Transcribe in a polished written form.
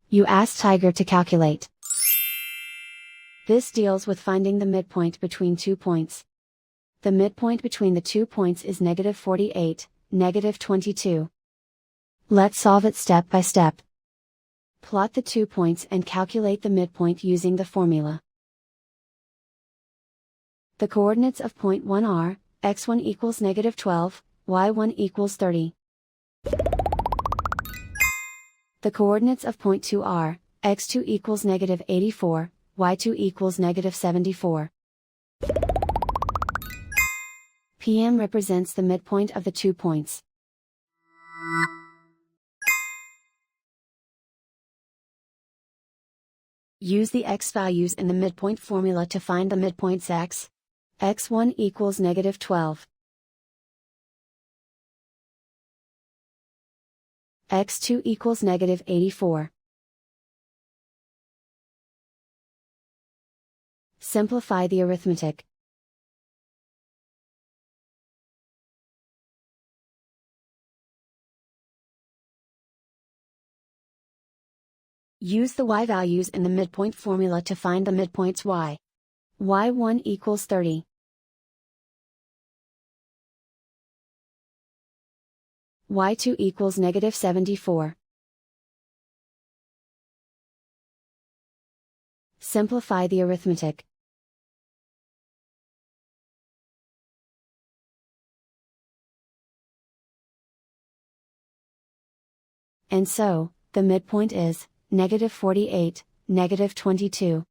You ask Tiger to calculate. This deals with finding the midpoint between 2 points. The midpoint between the 2 points is -48, -22. Let's solve it step by step. Plot the 2 points and calculate the midpoint using the formula. The coordinates of point 1 are, x1 equals -12, y1 equals 30. The coordinates of point 2 are, x2 equals -84, y2 equals -74. PM represents the midpoint of the 2 points. Use the x values in the midpoint formula to find the midpoints x. x1 equals -12. x2 equals -84. Simplify the arithmetic. Use the y values in the midpoint formula to find the midpoints y. y1 equals 30. y2 equals -74. Simplify the arithmetic. And so, the midpoint is -48, -22.